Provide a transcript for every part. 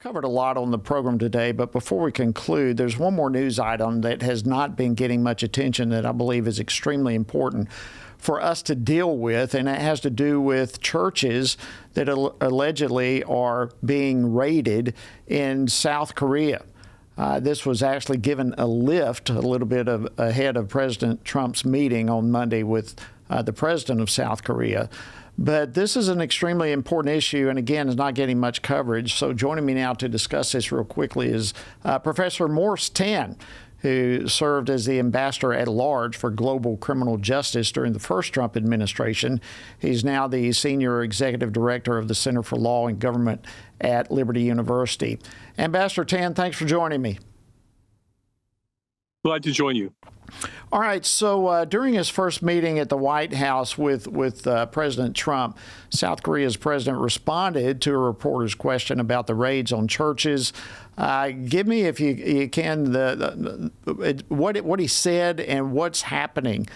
Covered a lot on the program today, but before we conclude, there's one more news item that has not been getting much attention that I believe is extremely important for us to deal with, and it has to do with churches that allegedly are being raided in South Korea. This was actually given a lift a little bit ahead of President Trump's meeting on Monday with the president of South Korea. But this is an extremely important issue, and again, is not getting much coverage. So joining me now to discuss this real quickly is Professor Morse Tan, who served as the ambassador at large for global criminal justice during the first Trump administration. He's now the senior executive director of the Center for Law and Government at Liberty University. Ambassador Tan, thanks for joining me. Glad to join you. All right. So during his first meeting at the White House with President Trump, South Korea's president responded to a reporter's question about the raids on churches. Give me, if you can, what he said and what's happening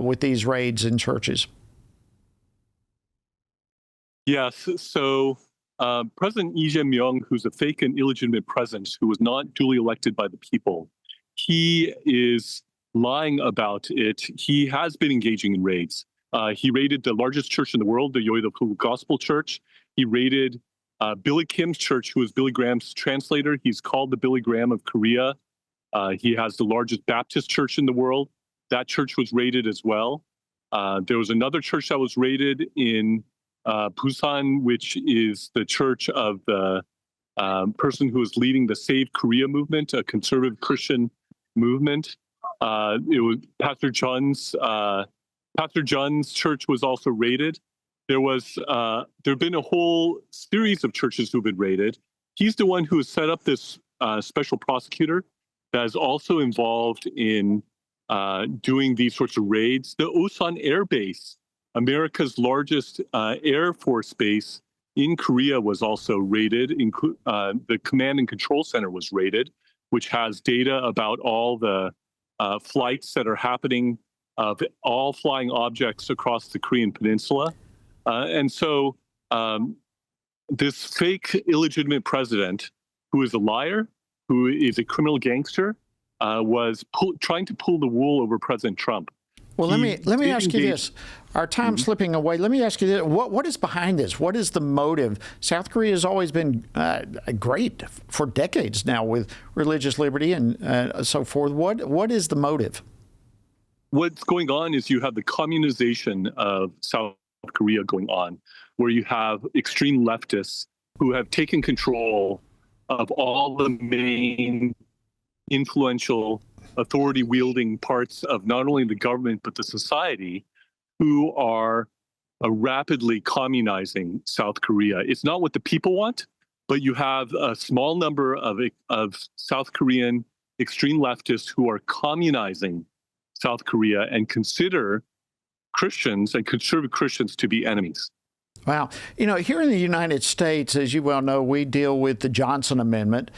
with these raids in churches. Yes. So President Lee Jae-myung, who's a fake and illegitimate president who was not duly elected by the people, he is lying about it. He has been engaging in raids. He raided the largest church in the world, the Yoido Gospel Church. He raided Billy Kim's church, who is Billy Graham's translator. He's called the Billy Graham of Korea. He has the largest Baptist church in the world. That church was raided as well. There was another church that was raided in Busan, which is the church of the person who is leading the Save Korea movement, a conservative Christian movement. It was Pastor John's church was also raided. There've been a whole series of churches who've been raided. He's the one who has set up this special prosecutor that is also involved in doing these sorts of raids. The Osan Air Base, America's largest Air Force base in Korea, was also raided. The Command and Control Center was raided, which has data about all the flights that are happening of all flying objects across the Korean peninsula. And so this fake illegitimate president, who is a liar, who is a criminal gangster, was trying to pull the wool over President Trump. Well, let me ask you this. Our time's slipping away. Let me ask you this. What is behind this? What is the motive? South Korea has always been great for decades now with religious liberty and so forth. What is the motive? What's going on is you have the communization of South Korea going on, where you have extreme leftists who have taken control of all the main influential authority-wielding parts of not only the government but the society, who are rapidly communizing South Korea. It's not what the people want, but you have a small number of South Korean extreme leftists who are communizing South Korea and consider Christians and conservative Christians to be enemies. Wow. You know, here in the United States, as you well know, we deal with the Johnson Amendment,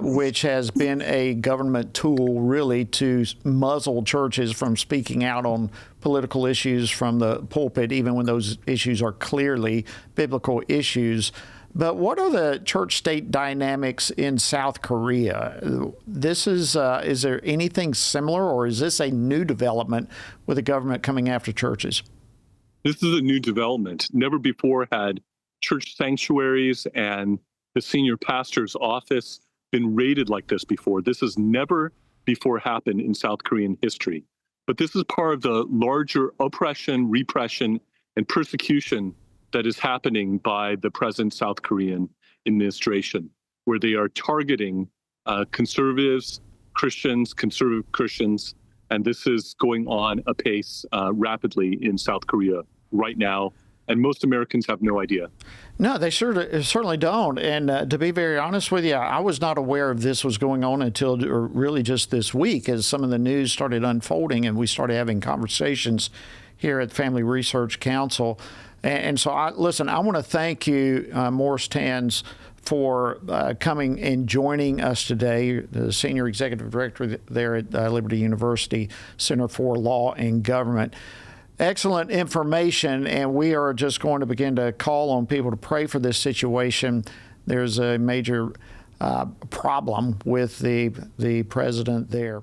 which has been a government tool really to muzzle churches from speaking out on political issues from the pulpit, even when those issues are clearly biblical issues. But what are the church-state dynamics in South Korea? Is there anything similar, or is this a new development with the government coming after churches? This is a new development. Never before had church sanctuaries and the senior pastor's office been raided like this before. This has never before happened in South Korean history. But this is part of the larger oppression, repression, and persecution that is happening by the present South Korean administration, where they are targeting conservatives, conservative Christians, and this is going on apace rapidly in South Korea right now. And most Americans have no idea. No, they certainly don't. And to be very honest with you, I was not aware of this was going on until really just this week, as some of the news started unfolding and we started having conversations here at Family Research Council. And so, I want to thank you, Morse Tan, for coming and joining us today, the Senior Executive Director there at Liberty University Center for Law and Government. Excellent information, and we are just going to begin to call on people to pray for this situation there's a major problem with the president there.